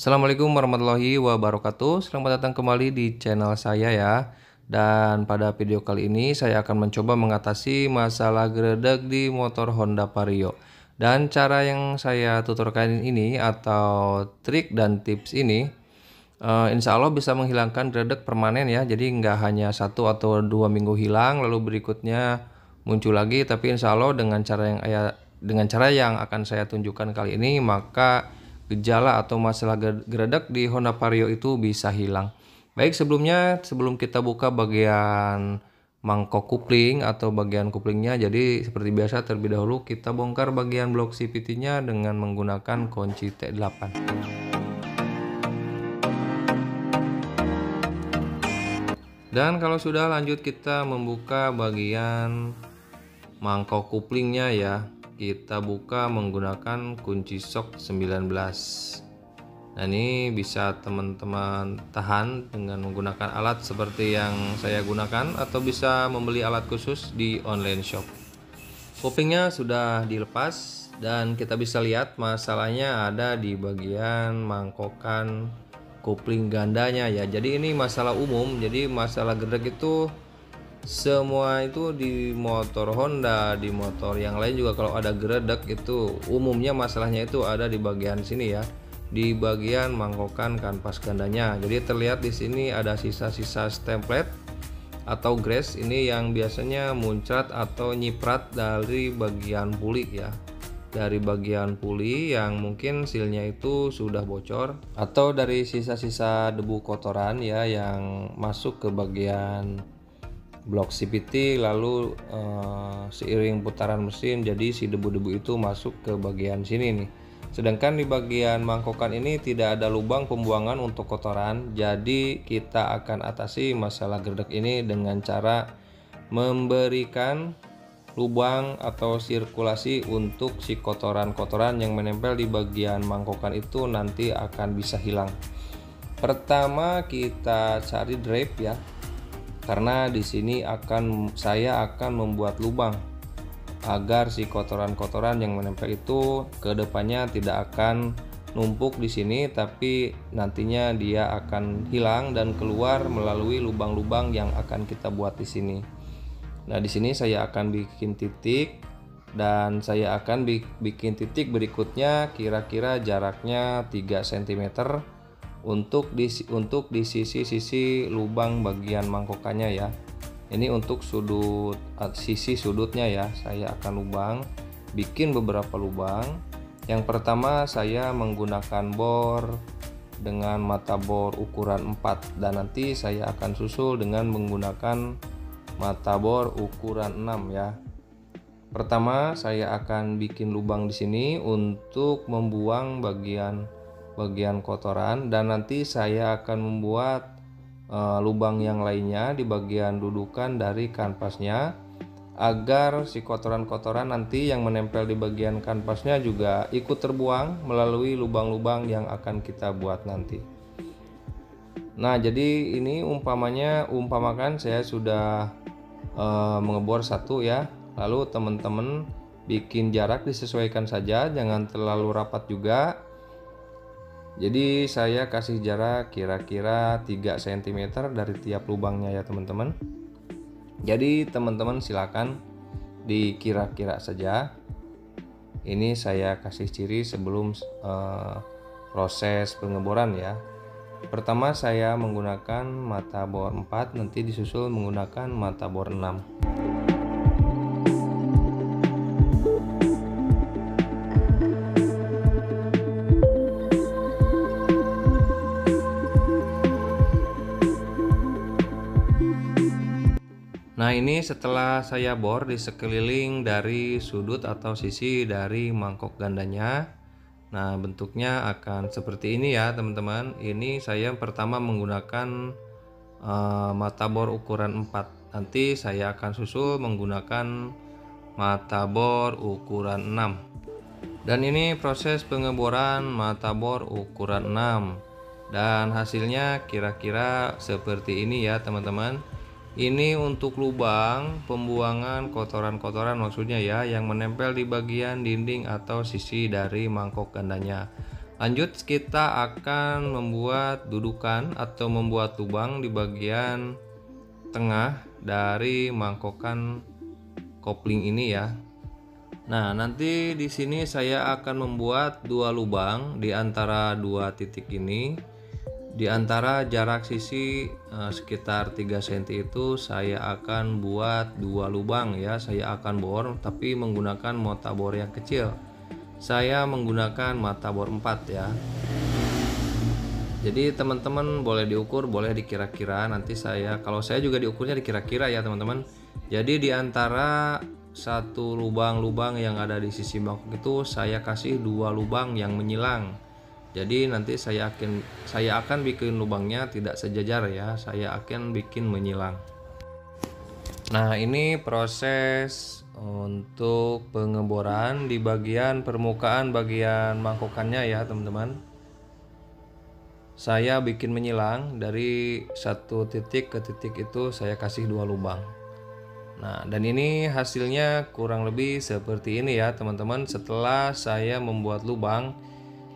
Assalamualaikum warahmatullahi wabarakatuh. Selamat datang kembali di channel saya ya. Dan pada video kali ini saya akan mencoba mengatasi masalah geredek di motor Honda Vario. Dan cara yang saya tuturkan ini atau trik dan tips ini insya Allah bisa menghilangkan geredek permanen ya. Jadi nggak hanya 1 atau 2 minggu hilang lalu berikutnya muncul lagi, tapi insya Allah dengan cara yang akan saya tunjukkan kali ini, maka gejala atau masalah geredek di Honda Vario itu bisa hilang. Baik, sebelum kita buka bagian mangkok kupling atau bagian kuplingnya, jadi seperti biasa terlebih dahulu kita bongkar bagian blok CVT-nya dengan menggunakan kunci T8. Dan kalau sudah, lanjut kita membuka bagian mangkok kuplingnya ya. Kita buka menggunakan kunci sok 19. Nah, ini bisa teman-teman tahan dengan menggunakan alat seperti yang saya gunakan atau bisa membeli alat khusus di online shop. Kupingnya sudah dilepas dan kita bisa lihat masalahnya ada di bagian mangkokan kupling gandanya ya. Jadi ini masalah umum. Jadi masalah geredek itu semua itu di motor Honda, di motor yang lain juga kalau ada geredek itu umumnya masalahnya itu ada di bagian sini ya, di bagian mangkokan kanvas gandanya. Jadi terlihat di sini ada sisa-sisa stemplet atau grease ini yang biasanya muncrat atau nyiprat dari bagian puli ya, dari bagian puli yang mungkin sealnya itu sudah bocor atau dari sisa-sisa debu kotoran ya yang masuk ke bagian blok CVT, lalu seiring putaran mesin jadi si debu-debu itu masuk ke bagian sini nih. Sedangkan di bagian mangkokan ini tidak ada lubang pembuangan untuk kotoran, jadi kita akan atasi masalah geredek ini dengan cara memberikan lubang atau sirkulasi untuk si kotoran-kotoran yang menempel di bagian mangkokan itu nanti akan bisa hilang. Pertama kita cari drape ya, karena di sini saya akan membuat lubang agar si kotoran-kotoran yang menempel itu kedepannya tidak akan numpuk di sini, tapi nantinya dia akan hilang dan keluar melalui lubang-lubang yang akan kita buat di sini. Nah, di sini saya akan bikin titik dan saya akan bikin titik berikutnya kira-kira jaraknya 3 cm untuk di sisi-sisi lubang bagian mangkokannya ya. Ini untuk sisi sudutnya ya, saya akan bikin beberapa lubang. Yang pertama saya menggunakan bor dengan mata bor ukuran 4 dan nanti saya akan susul dengan menggunakan mata bor ukuran 6 ya. Pertama saya akan bikin lubang di sini untuk membuang bagian kotoran, dan nanti saya akan membuat lubang yang lainnya di bagian dudukan dari kanvasnya agar si kotoran-kotoran nanti yang menempel di bagian kanvasnya juga ikut terbuang melalui lubang-lubang yang akan kita buat nanti. Nah, jadi ini umpamakan saya sudah mengebor satu ya, lalu teman-teman bikin jarak disesuaikan saja, jangan terlalu rapat juga. Jadi saya kasih jarak kira-kira 3 cm dari tiap lubangnya ya teman-teman. Jadi teman-teman silakan dikira-kira saja. Ini saya kasih ciri sebelum proses pengeboran ya. Pertama saya menggunakan mata bor 4, nanti disusul menggunakan mata bor 6. Nah, ini setelah saya bor di sekeliling dari sudut atau sisi dari mangkok gandanya. Nah, bentuknya akan seperti ini ya teman-teman. Ini saya pertama menggunakan mata bor ukuran 4. Nanti saya akan susul menggunakan mata bor ukuran 6. Dan ini proses pengeboran mata bor ukuran 6. Dan hasilnya kira-kira seperti ini ya teman-teman. Ini untuk lubang pembuangan kotoran-kotoran maksudnya ya, yang menempel di bagian dinding atau sisi dari mangkok gandanya. Lanjut, kita akan membuat dudukan atau membuat lubang di bagian tengah dari mangkokan kopling ini ya. Nah, nanti di sini saya akan membuat dua lubang di antara dua titik ini. Di antara jarak sisi sekitar 3 cm itu saya akan buat dua lubang ya. Saya akan bor tapi menggunakan mata bor yang kecil. Saya menggunakan mata bor 4 ya. Jadi teman-teman boleh diukur, boleh dikira-kira. Nanti kalau saya juga diukurnya dikira-kira ya teman-teman. Jadi di antara satu lubang-lubang yang ada di sisi mangkok itu saya kasih dua lubang yang menyilang. Jadi nanti saya akan bikin lubangnya tidak sejajar ya. Saya akan bikin menyilang. Nah, ini proses untuk pengeboran di bagian permukaan bagian mangkokannya ya teman-teman. Saya bikin menyilang dari satu titik ke titik itu saya kasih dua lubang. Nah, dan ini hasilnya kurang lebih seperti ini ya teman-teman. Setelah saya membuat lubang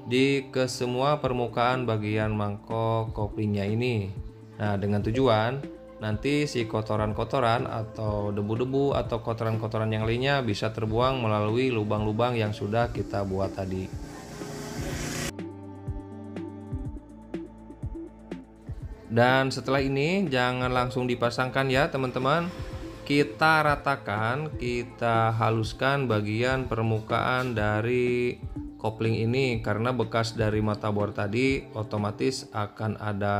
di semua permukaan bagian mangkok koplingnya ini. Nah, dengan tujuan nanti si kotoran-kotoran atau debu-debu atau kotoran-kotoran yang lainnya bisa terbuang melalui lubang-lubang yang sudah kita buat tadi. Dan setelah ini jangan langsung dipasangkan ya teman-teman. Kita ratakan, kita haluskan bagian permukaan dari kopling ini karena bekas dari mata bor tadi otomatis akan ada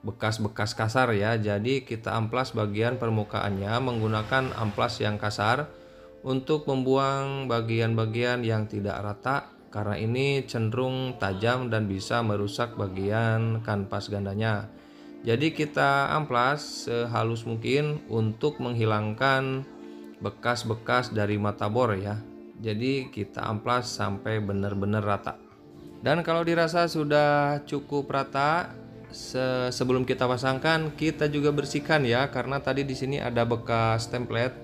bekas-bekas kasar ya. Jadi kita amplas bagian permukaannya menggunakan amplas yang kasar untuk membuang bagian-bagian yang tidak rata karena ini cenderung tajam dan bisa merusak bagian kanvas gandanya. Jadi kita amplas sehalus mungkin untuk menghilangkan bekas-bekas dari mata bor ya. Jadi kita amplas sampai benar-benar rata. Dan kalau dirasa sudah cukup rata, sebelum kita pasangkan kita juga bersihkan ya karena tadi di sini ada bekas template.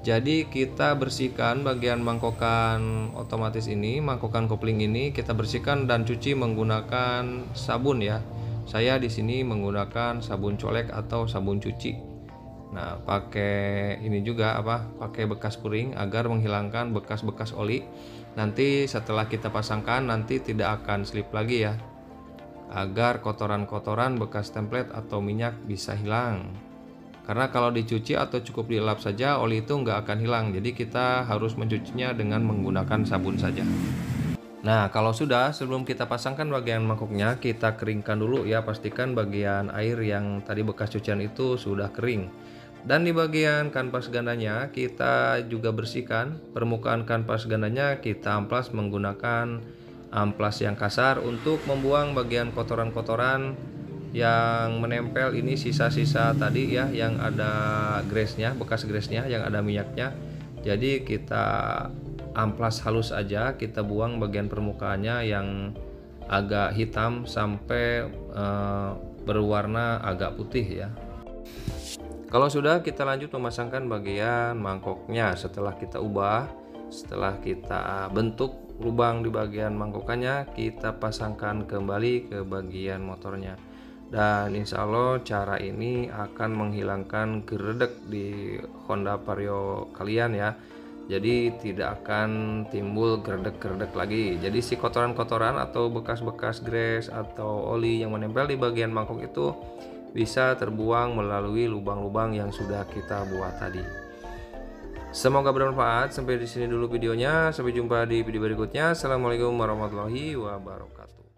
Jadi kita bersihkan bagian mangkokan otomatis ini, mangkokan kopling ini kita bersihkan dan cuci menggunakan sabun ya. Saya di sini menggunakan sabun colek atau sabun cuci. Nah, pakai ini juga pakai bekas puring agar menghilangkan bekas-bekas oli. Nanti setelah kita pasangkan nanti tidak akan slip lagi ya. Agar kotoran-kotoran bekas template atau minyak bisa hilang. Karena kalau dicuci atau cukup dielap saja oli itu nggak akan hilang. Jadi kita harus mencucinya dengan menggunakan sabun saja. Nah, kalau sudah, sebelum kita pasangkan bagian mangkoknya kita keringkan dulu ya. Pastikan bagian air yang tadi bekas cucian itu sudah kering. Dan di bagian kanvas gandanya kita juga bersihkan. Permukaan kanvas gandanya kita amplas menggunakan amplas yang kasar untuk membuang bagian kotoran-kotoran yang menempel ini, sisa-sisa tadi ya yang ada grease-nya, bekas grease-nya yang ada minyaknya. Jadi kita amplas halus aja, kita buang bagian permukaannya yang agak hitam sampai berwarna agak putih ya. Kalau sudah, kita lanjut memasangkan bagian mangkoknya. Setelah kita bentuk lubang di bagian mangkokannya, kita pasangkan kembali ke bagian motornya. Dan insya Allah cara ini akan menghilangkan geredek di Honda Vario kalian ya. Jadi tidak akan timbul geredek-geredek lagi. Jadi si kotoran-kotoran atau bekas-bekas grease atau oli yang menempel di bagian mangkok itu bisa terbuang melalui lubang-lubang yang sudah kita buat tadi. Semoga bermanfaat. Sampai di sini dulu videonya. Sampai jumpa di video berikutnya. Assalamualaikum warahmatullahi wabarakatuh.